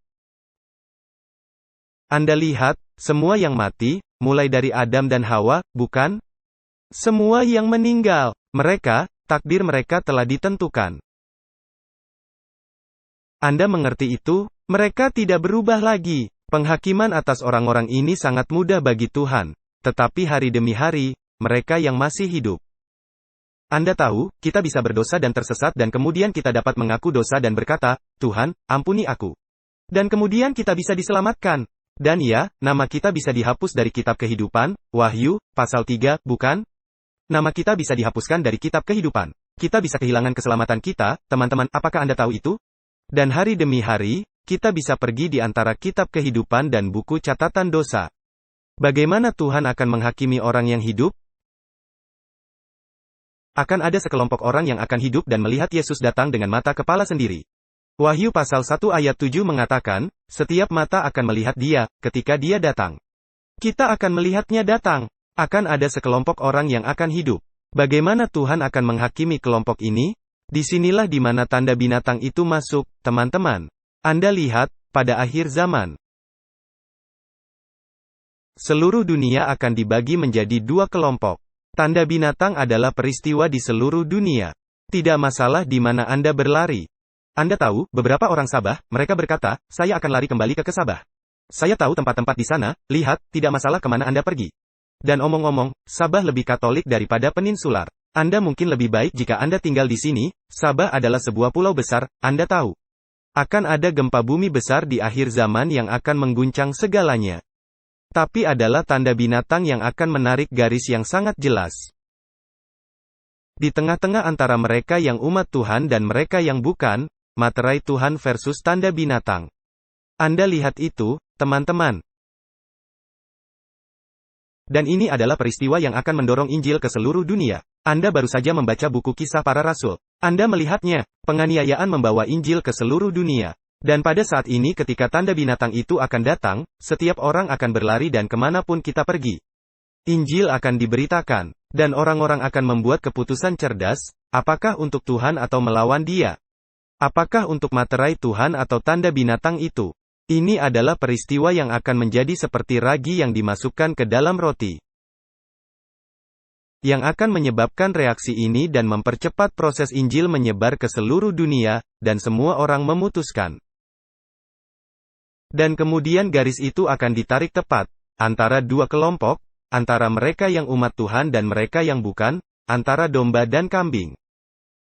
Anda lihat, semua yang mati, mulai dari Adam dan Hawa, bukan? Semua yang meninggal, mereka, takdir mereka telah ditentukan. Anda mengerti itu? Mereka tidak berubah lagi. Penghakiman atas orang-orang ini sangat mudah bagi Tuhan. Tetapi hari demi hari, mereka yang masih hidup. Anda tahu, kita bisa berdosa dan tersesat dan kemudian kita dapat mengaku dosa dan berkata, Tuhan, ampuni aku. Dan kemudian kita bisa diselamatkan. Dan ya, nama kita bisa dihapus dari kitab kehidupan, Wahyu, pasal 3, bukan? Nama kita bisa dihapuskan dari kitab kehidupan. Kita bisa kehilangan keselamatan kita, teman-teman, apakah Anda tahu itu? Dan hari demi hari, kita bisa pergi di antara kitab kehidupan dan buku catatan dosa. Bagaimana Tuhan akan menghakimi orang yang hidup? Akan ada sekelompok orang yang akan hidup dan melihat Yesus datang dengan mata kepala sendiri. Wahyu pasal 1 ayat 7 mengatakan, setiap mata akan melihat dia, ketika dia datang. Kita akan melihatnya datang. Akan ada sekelompok orang yang akan hidup. Bagaimana Tuhan akan menghakimi kelompok ini? Disinilah di mana tanda binatang itu masuk, teman-teman. Anda lihat, pada akhir zaman. Seluruh dunia akan dibagi menjadi dua kelompok. Tanda binatang adalah peristiwa di seluruh dunia. Tidak masalah di mana Anda berlari. Anda tahu, beberapa orang Sabah, mereka berkata, saya akan lari kembali ke Sabah. Saya tahu tempat-tempat di sana, lihat, tidak masalah kemana Anda pergi. Dan omong-omong, Sabah lebih Katolik daripada peninsular. Anda mungkin lebih baik jika Anda tinggal di sini, Sabah adalah sebuah pulau besar, Anda tahu. Akan ada gempa bumi besar di akhir zaman yang akan mengguncang segalanya. Tapi adalah tanda binatang yang akan menarik garis yang sangat jelas. Di tengah-tengah antara mereka yang umat Tuhan dan mereka yang bukan, materai Tuhan versus tanda binatang. Anda lihat itu, teman-teman. Dan ini adalah peristiwa yang akan mendorong Injil ke seluruh dunia. Anda baru saja membaca buku Kisah Para Rasul. Anda melihatnya, penganiayaan membawa Injil ke seluruh dunia. Dan pada saat ini ketika tanda binatang itu akan datang, setiap orang akan berlari dan kemanapun kita pergi. Injil akan diberitakan. Dan orang-orang akan membuat keputusan cerdas, apakah untuk Tuhan atau melawan Dia. Apakah untuk materai Tuhan atau tanda binatang itu? Ini adalah peristiwa yang akan menjadi seperti ragi yang dimasukkan ke dalam roti. Yang akan menyebabkan reaksi ini dan mempercepat proses Injil menyebar ke seluruh dunia, dan semua orang memutuskan. Dan kemudian garis itu akan ditarik tepat, antara dua kelompok, antara mereka yang umat Tuhan dan mereka yang bukan, antara domba dan kambing.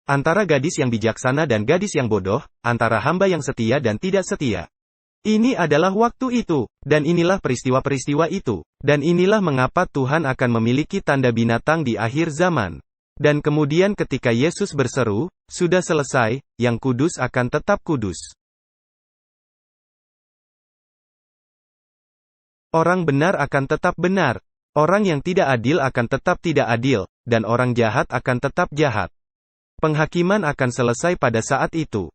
Antara gadis yang bijaksana dan gadis yang bodoh, antara hamba yang setia dan tidak setia. Ini adalah waktu itu, dan inilah peristiwa-peristiwa itu, dan inilah mengapa Tuhan akan memiliki tanda binatang di akhir zaman. Dan kemudian ketika Yesus berseru, sudah selesai, yang kudus akan tetap kudus. Orang benar akan tetap benar. Orang yang tidak adil akan tetap tidak adil, dan orang jahat akan tetap jahat. Penghakiman akan selesai pada saat itu.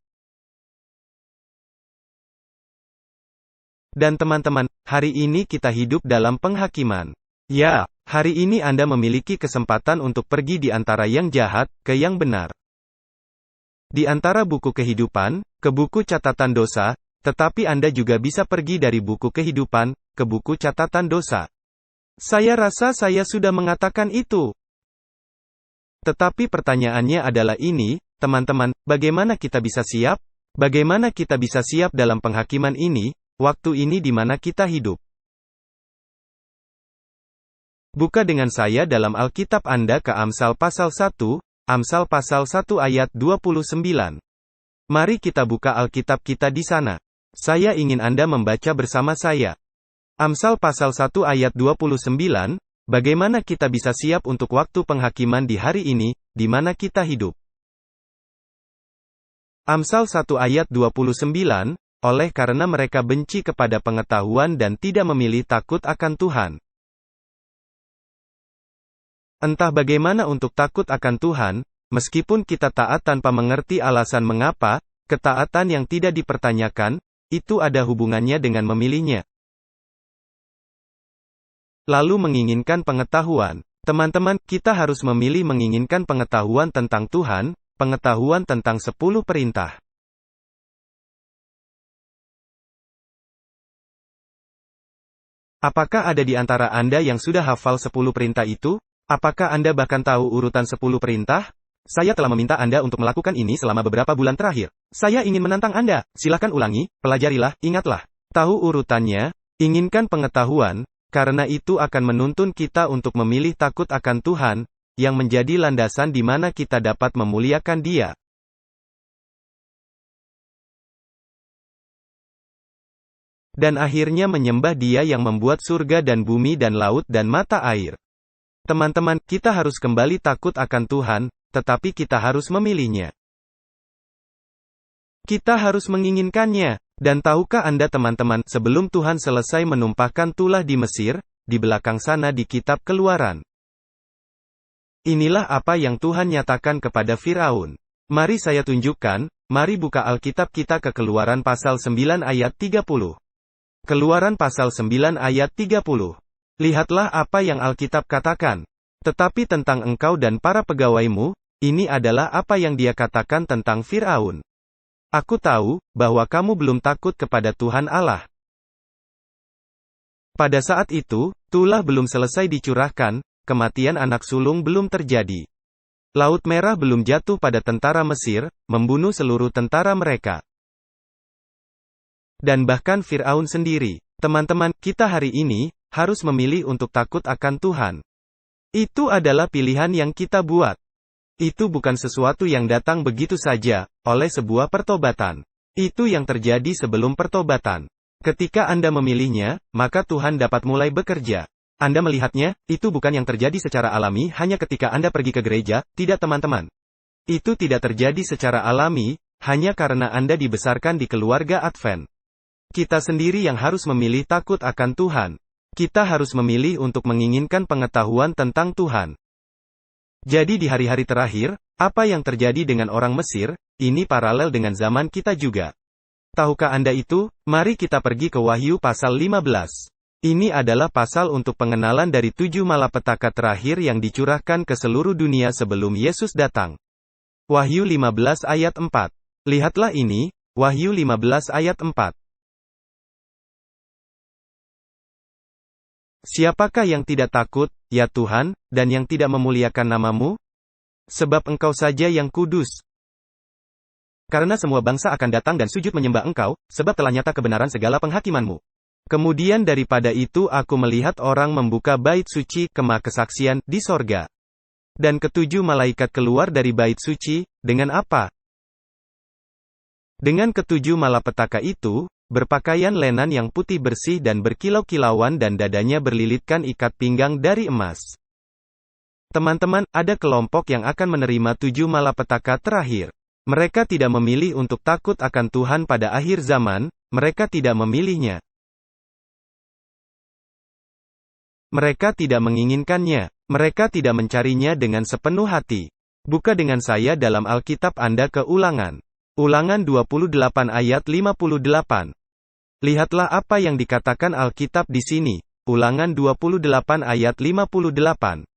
Dan teman-teman, hari ini kita hidup dalam penghakiman. Ya, hari ini Anda memiliki kesempatan untuk pergi di antara yang jahat, ke yang benar. Di antara buku kehidupan, ke buku catatan dosa, tetapi Anda juga bisa pergi dari buku kehidupan, ke buku catatan dosa. Saya rasa saya sudah mengatakan itu. Tetapi pertanyaannya adalah ini, teman-teman, bagaimana kita bisa siap? Bagaimana kita bisa siap dalam penghakiman ini, waktu ini di mana kita hidup? Buka dengan saya dalam Alkitab Anda ke Amsal pasal 1, Amsal pasal 1 ayat 29. Mari kita buka Alkitab kita di sana. Saya ingin Anda membaca bersama saya. Amsal pasal 1 ayat 29, bagaimana kita bisa siap untuk waktu penghakiman di hari ini, di mana kita hidup. Amsal 1 ayat 29, oleh karena mereka benci kepada pengetahuan dan tidak memilih takut akan Tuhan. Entah bagaimana untuk takut akan Tuhan, meskipun kita taat tanpa mengerti alasan mengapa, ketaatan yang tidak dipertanyakan, itu ada hubungannya dengan memilihnya. Lalu menginginkan pengetahuan. Teman-teman, kita harus memilih menginginkan pengetahuan tentang Tuhan, pengetahuan tentang 10 perintah. Apakah ada di antara Anda yang sudah hafal 10 perintah itu? Apakah Anda bahkan tahu urutan 10 perintah? Saya telah meminta Anda untuk melakukan ini selama beberapa bulan terakhir. Saya ingin menantang Anda. Silakan ulangi, pelajarilah, ingatlah. Tahu urutannya, inginkan pengetahuan, karena itu akan menuntun kita untuk memilih takut akan Tuhan, yang menjadi landasan di mana kita dapat memuliakan Dia. Dan akhirnya menyembah Dia yang membuat surga dan bumi dan laut dan mata air. Teman-teman, kita harus kembali takut akan Tuhan, tetapi kita harus memilihnya. Kita harus menginginkannya. Dan tahukah Anda teman-teman, sebelum Tuhan selesai menumpahkan tulah di Mesir, di belakang sana di kitab Keluaran. Inilah apa yang Tuhan nyatakan kepada Firaun. Mari saya tunjukkan, mari buka Alkitab kita ke Keluaran pasal 9 ayat 30. Keluaran pasal 9 ayat 30. Lihatlah apa yang Alkitab katakan. Tetapi tentang engkau dan para pegawaimu, ini adalah apa yang dia katakan tentang Firaun. Aku tahu, bahwa kamu belum takut kepada Tuhan Allah. Pada saat itu, tulah belum selesai dicurahkan, kematian anak sulung belum terjadi. Laut Merah belum jatuh pada tentara Mesir, membunuh seluruh tentara mereka. Dan bahkan Firaun sendiri. Teman-teman, kita hari ini, harus memilih untuk takut akan Tuhan. Itu adalah pilihan yang kita buat. Itu bukan sesuatu yang datang begitu saja, oleh sebuah pertobatan. Itu yang terjadi sebelum pertobatan. Ketika Anda memilihnya, maka Tuhan dapat mulai bekerja. Anda melihatnya, itu bukan yang terjadi secara alami hanya ketika Anda pergi ke gereja, tidak teman-teman. Itu tidak terjadi secara alami, hanya karena Anda dibesarkan di keluarga Advent. Kita sendiri yang harus memilih takut akan Tuhan. Kita harus memilih untuk menginginkan pengetahuan tentang Tuhan. Jadi di hari-hari terakhir, apa yang terjadi dengan orang Mesir, ini paralel dengan zaman kita juga. Tahukah Anda itu? Mari kita pergi ke Wahyu pasal 15. Ini adalah pasal untuk pengenalan dari 7 malapetaka terakhir yang dicurahkan ke seluruh dunia sebelum Yesus datang. Wahyu 15 ayat 4. Lihatlah ini, Wahyu 15 ayat 4. Siapakah yang tidak takut, ya Tuhan, dan yang tidak memuliakan nama-Mu? Sebab Engkau saja yang kudus. Karena semua bangsa akan datang dan sujud menyembah Engkau, sebab telah nyata kebenaran segala penghakiman-Mu. Kemudian daripada itu aku melihat orang membuka bait suci, kemah kesaksian, di sorga. Dan ketujuh malaikat keluar dari bait suci, dengan apa? Dengan ketujuh malapetaka itu, berpakaian lenan yang putih bersih dan berkilau-kilauan dan dadanya berlilitkan ikat pinggang dari emas. Teman-teman, ada kelompok yang akan menerima 7 malapetaka terakhir. Mereka tidak memilih untuk takut akan Tuhan pada akhir zaman, mereka tidak memilihnya. Mereka tidak menginginkannya. Mereka tidak mencarinya dengan sepenuh hati. Buka dengan saya dalam Alkitab Anda ke Ulangan. Ulangan 28 ayat 58. Lihatlah apa yang dikatakan Alkitab di sini. Ulangan 28 ayat 58.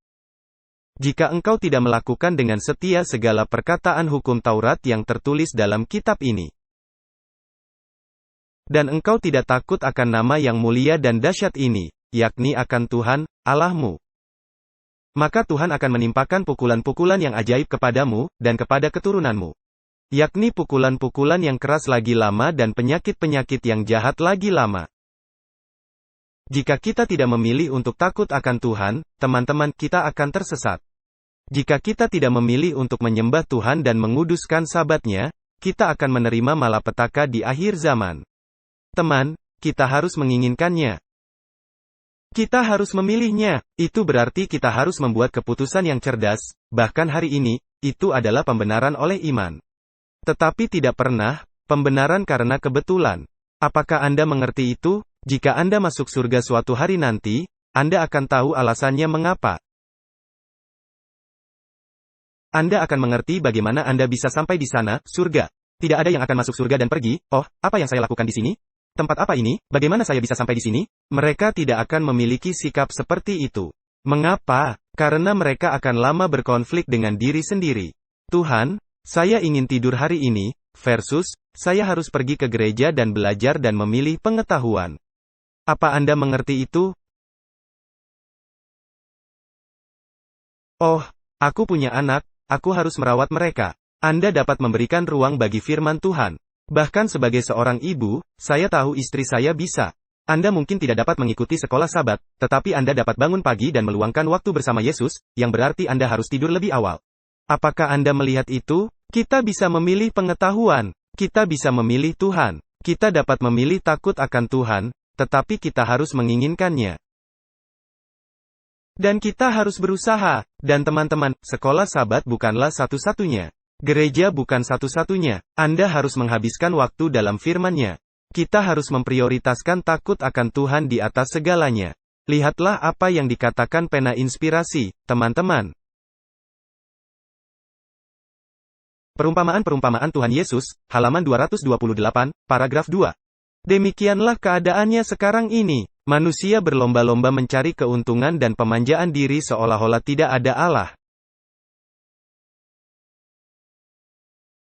Jika engkau tidak melakukan dengan setia segala perkataan hukum Taurat yang tertulis dalam kitab ini. Dan engkau tidak takut akan nama yang mulia dan dahsyat ini, yakni akan Tuhan, Allahmu. Maka Tuhan akan menimpakan pukulan-pukulan yang ajaib kepadamu, dan kepada keturunanmu. Yakni pukulan-pukulan yang keras lagi lama dan penyakit-penyakit yang jahat lagi lama. Jika kita tidak memilih untuk takut akan Tuhan, teman-teman, kita akan tersesat. Jika kita tidak memilih untuk menyembah Tuhan dan menguduskan Sabat-Nya, kita akan menerima malapetaka di akhir zaman. Teman, kita harus menginginkannya. Kita harus memilihnya. Itu berarti kita harus membuat keputusan yang cerdas, bahkan hari ini, itu adalah pembenaran oleh iman. Tetapi tidak pernah, pembenaran karena kebetulan. Apakah Anda mengerti itu? Jika Anda masuk surga suatu hari nanti, Anda akan tahu alasannya mengapa. Anda akan mengerti bagaimana Anda bisa sampai di sana, surga. Tidak ada yang akan masuk surga dan pergi, oh, apa yang saya lakukan di sini? Tempat apa ini? Bagaimana saya bisa sampai di sini? Mereka tidak akan memiliki sikap seperti itu. Mengapa? Karena mereka akan lama berkonflik dengan diri sendiri. Tuhan, saya ingin tidur hari ini, versus, saya harus pergi ke gereja dan belajar dan memilih pengetahuan. Apa Anda mengerti itu? Oh, aku punya anak, aku harus merawat mereka. Anda dapat memberikan ruang bagi firman Tuhan. Bahkan sebagai seorang ibu, saya tahu istri saya bisa. Anda mungkin tidak dapat mengikuti sekolah Sabat, tetapi Anda dapat bangun pagi dan meluangkan waktu bersama Yesus, yang berarti Anda harus tidur lebih awal. Apakah Anda melihat itu? Kita bisa memilih pengetahuan. Kita bisa memilih Tuhan. Kita dapat memilih takut akan Tuhan, tetapi kita harus menginginkannya. Dan kita harus berusaha. Dan teman-teman, sekolah Sabat bukanlah satu-satunya. Gereja bukan satu-satunya. Anda harus menghabiskan waktu dalam firman-Nya. Kita harus memprioritaskan takut akan Tuhan di atas segalanya. Lihatlah apa yang dikatakan pena inspirasi, teman-teman. Perumpamaan-perumpamaan Tuhan Yesus, halaman 228, paragraf 2. Demikianlah keadaannya sekarang ini. Manusia berlomba-lomba mencari keuntungan dan pemanjaan diri seolah-olah tidak ada Allah.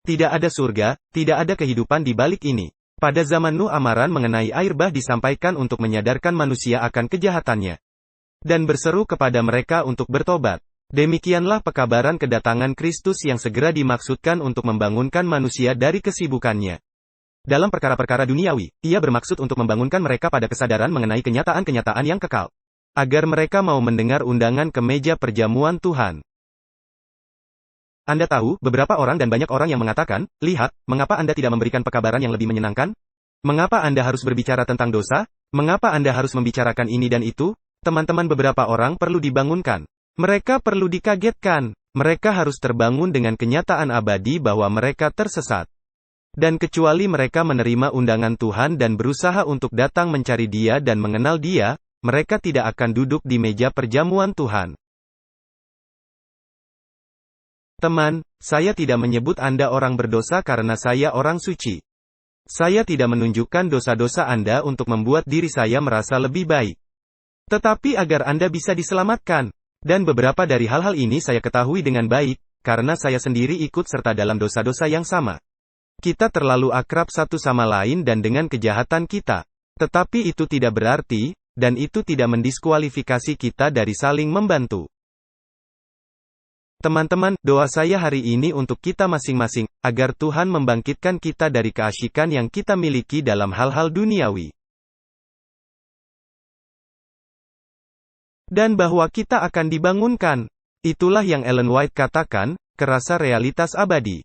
Tidak ada surga, tidak ada kehidupan di balik ini. Pada zaman Nuh amaran mengenai air bah disampaikan untuk menyadarkan manusia akan kejahatannya. Dan berseru kepada mereka untuk bertobat. Demikianlah pekabaran kedatangan Kristus yang segera dimaksudkan untuk membangunkan manusia dari kesibukannya. Dalam perkara-perkara duniawi, ia bermaksud untuk membangunkan mereka pada kesadaran mengenai kenyataan-kenyataan yang kekal. Agar mereka mau mendengar undangan ke meja perjamuan Tuhan. Anda tahu, beberapa orang dan banyak orang yang mengatakan, lihat, mengapa Anda tidak memberikan pekabaran yang lebih menyenangkan? Mengapa Anda harus berbicara tentang dosa? Mengapa Anda harus membicarakan ini dan itu? Teman-teman, beberapa orang perlu dibangunkan. Mereka perlu dikagetkan. Mereka harus terbangun dengan kenyataan abadi bahwa mereka tersesat. Dan kecuali mereka menerima undangan Tuhan dan berusaha untuk datang mencari Dia dan mengenal Dia, mereka tidak akan duduk di meja perjamuan Tuhan. Teman, saya tidak menyebut Anda orang berdosa karena saya orang suci. Saya tidak menunjukkan dosa-dosa Anda untuk membuat diri saya merasa lebih baik. Tetapi agar Anda bisa diselamatkan. Dan beberapa dari hal-hal ini saya ketahui dengan baik, karena saya sendiri ikut serta dalam dosa-dosa yang sama. Kita terlalu akrab satu sama lain dan dengan kejahatan kita. Tetapi itu tidak berarti, dan itu tidak mendiskualifikasi kita dari saling membantu. Teman-teman, doa saya hari ini untuk kita masing-masing, agar Tuhan membangkitkan kita dari keasyikan yang kita miliki dalam hal-hal duniawi. Dan bahwa kita akan dibangunkan. Itulah yang Ellen White katakan, kerasa realitas abadi.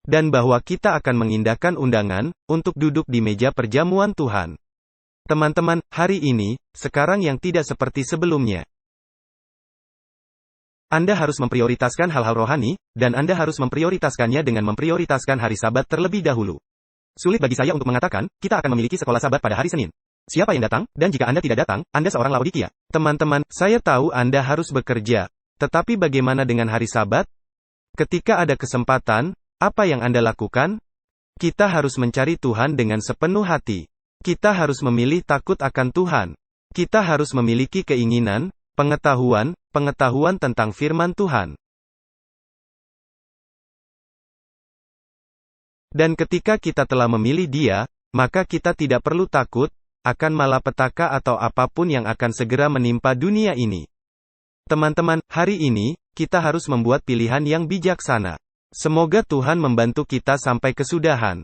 Dan bahwa kita akan mengindahkan undangan, untuk duduk di meja perjamuan Tuhan. Teman-teman, hari ini, sekarang yang tidak seperti sebelumnya. Anda harus memprioritaskan hal-hal rohani, dan Anda harus memprioritaskannya dengan memprioritaskan hari Sabat terlebih dahulu. Sulit bagi saya untuk mengatakan, kita akan memiliki sekolah Sabat pada hari Senin. Siapa yang datang, dan jika Anda tidak datang, Anda seorang Laodikia. Teman-teman, saya tahu Anda harus bekerja. Tetapi bagaimana dengan hari Sabat? Ketika ada kesempatan, apa yang Anda lakukan? Kita harus mencari Tuhan dengan sepenuh hati. Kita harus memilih takut akan Tuhan. Kita harus memiliki keinginan, pengetahuan tentang firman Tuhan. Dan ketika kita telah memilih Dia, maka kita tidak perlu takut akan malapetaka atau apapun yang akan segera menimpa dunia ini. Teman-teman, hari ini, kita harus membuat pilihan yang bijaksana. Semoga Tuhan membantu kita sampai kesudahan.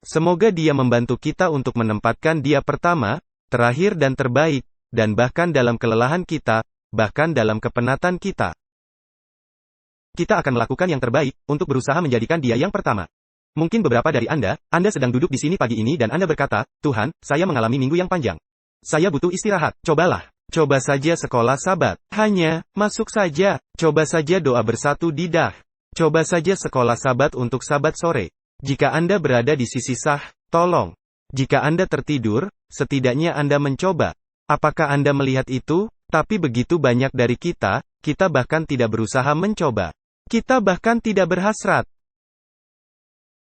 Semoga Dia membantu kita untuk menempatkan Dia pertama, terakhir dan terbaik, dan bahkan dalam kelelahan kita, bahkan dalam kepenatan kita. Kita akan melakukan yang terbaik, untuk berusaha menjadikan Dia yang pertama. Mungkin beberapa dari Anda sedang duduk di sini pagi ini dan Anda berkata, Tuhan, saya mengalami minggu yang panjang. Saya butuh istirahat. Cobalah. Coba saja sekolah Sabat. Hanya, masuk saja. Coba saja doa bersatu di DAH. Coba saja sekolah Sabat untuk Sabat sore. Jika Anda berada di sisi sah, tolong. Jika Anda tertidur, setidaknya Anda mencoba. Apakah Anda melihat itu? Tapi begitu banyak dari kita bahkan tidak berusaha mencoba. Kita bahkan tidak berhasrat.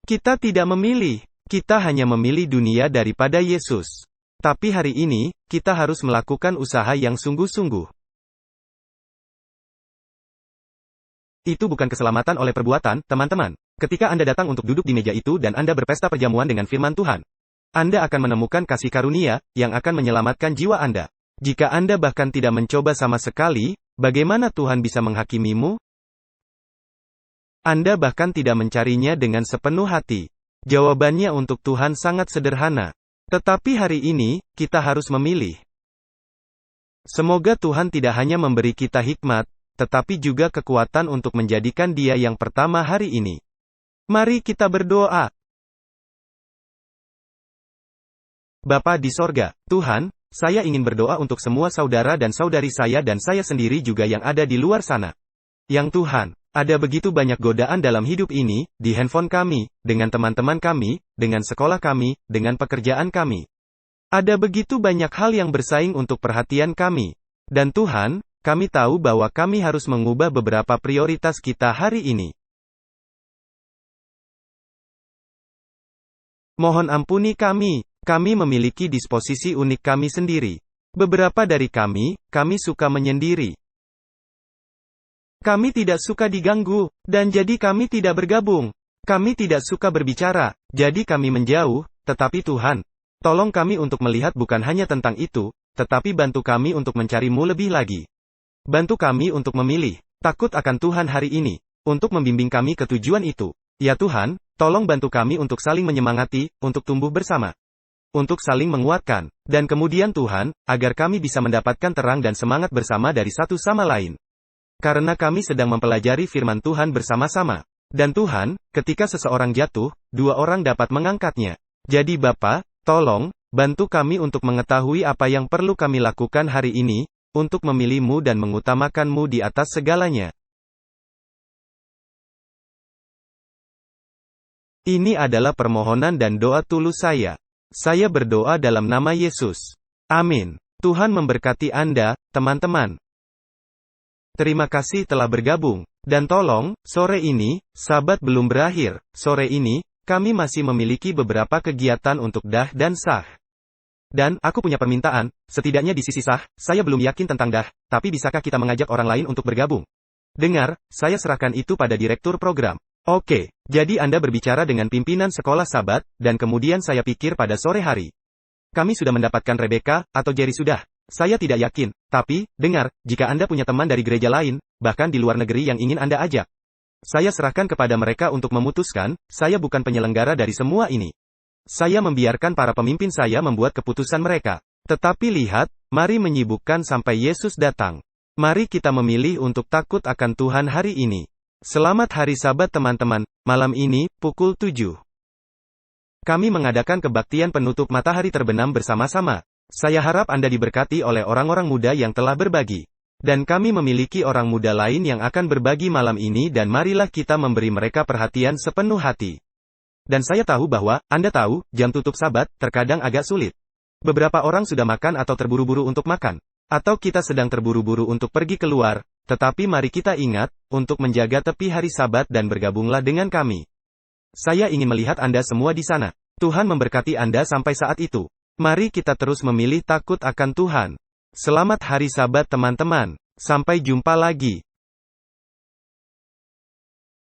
Kita tidak memilih. Kita hanya memilih dunia daripada Yesus. Tapi hari ini, kita harus melakukan usaha yang sungguh-sungguh. Itu bukan keselamatan oleh perbuatan, teman-teman. Ketika Anda datang untuk duduk di meja itu dan Anda berpesta perjamuan dengan firman Tuhan, Anda akan menemukan kasih karunia yang akan menyelamatkan jiwa Anda. Jika Anda bahkan tidak mencoba sama sekali, bagaimana Tuhan bisa menghakimimu? Anda bahkan tidak mencarinya dengan sepenuh hati. Jawabannya untuk Tuhan sangat sederhana. Tetapi hari ini, kita harus memilih. Semoga Tuhan tidak hanya memberi kita hikmat, tetapi juga kekuatan untuk menjadikan Dia yang pertama hari ini. Mari kita berdoa. Bapa di sorga, Tuhan, saya ingin berdoa untuk semua saudara dan saudari saya dan saya sendiri juga yang ada di luar sana. Yang Tuhan, ada begitu banyak godaan dalam hidup ini, di handphone kami, dengan teman-teman kami, dengan sekolah kami, dengan pekerjaan kami. Ada begitu banyak hal yang bersaing untuk perhatian kami. Dan Tuhan, kami tahu bahwa kami harus mengubah beberapa prioritas kita hari ini. Mohon ampuni kami memiliki disposisi unik kami sendiri. Beberapa dari kami suka menyendiri. Kami tidak suka diganggu, dan jadi kami tidak bergabung. Kami tidak suka berbicara, jadi kami menjauh, tetapi Tuhan, tolong kami untuk melihat bukan hanya tentang itu, tetapi bantu kami untuk mencari-Mu lebih lagi. Bantu kami untuk memilih, takut akan Tuhan hari ini, untuk membimbing kami ke tujuan itu. Ya Tuhan, tolong bantu kami untuk saling menyemangati, untuk tumbuh bersama. Untuk saling menguatkan, dan kemudian Tuhan, agar kami bisa mendapatkan terang dan semangat bersama dari satu sama lain. Karena kami sedang mempelajari firman Tuhan bersama-sama. Dan Tuhan, ketika seseorang jatuh, dua orang dapat mengangkatnya. Jadi Bapa, tolong, bantu kami untuk mengetahui apa yang perlu kami lakukan hari ini, untuk memilih-Mu dan mengutamakan-Mu di atas segalanya. Ini adalah permohonan dan doa tulus saya. Saya berdoa dalam nama Yesus. Amin. Tuhan memberkati Anda, teman-teman. Terima kasih telah bergabung. Dan tolong, sore ini, Sabat belum berakhir. Sore ini, kami masih memiliki beberapa kegiatan untuk DAH dan SAH. Dan, aku punya permintaan, setidaknya di sisi SAH, saya belum yakin tentang DAH, tapi bisakah kita mengajak orang lain untuk bergabung? Dengar, saya serahkan itu pada direktur program. Oke, jadi Anda berbicara dengan pimpinan sekolah Sabat, dan kemudian saya pikir pada sore hari. Kami sudah mendapatkan Rebecca, atau Jerry sudah. Saya tidak yakin, tapi, dengar, jika Anda punya teman dari gereja lain, bahkan di luar negeri yang ingin Anda ajak. Saya serahkan kepada mereka untuk memutuskan, saya bukan penyelenggara dari semua ini. Saya membiarkan para pemimpin saya membuat keputusan mereka. Tetapi lihat, mari menyibukkan sampai Yesus datang. Mari kita memilih untuk takut akan Tuhan hari ini. Selamat hari Sabat teman-teman, malam ini, pukul 7. Kami mengadakan kebaktian penutup matahari terbenam bersama-sama. Saya harap Anda diberkati oleh orang-orang muda yang telah berbagi. Dan kami memiliki orang muda lain yang akan berbagi malam ini dan marilah kita memberi mereka perhatian sepenuh hati. Dan saya tahu bahwa, Anda tahu, jam tutup Sabat, terkadang agak sulit. Beberapa orang sudah makan atau terburu-buru untuk makan. Atau kita sedang terburu-buru untuk pergi keluar, tetapi mari kita ingat, untuk menjaga tepi hari Sabat dan bergabunglah dengan kami. Saya ingin melihat Anda semua di sana. Tuhan memberkati Anda sampai saat itu. Mari kita terus memilih takut akan Tuhan. Selamat hari Sabat teman-teman. Sampai jumpa lagi.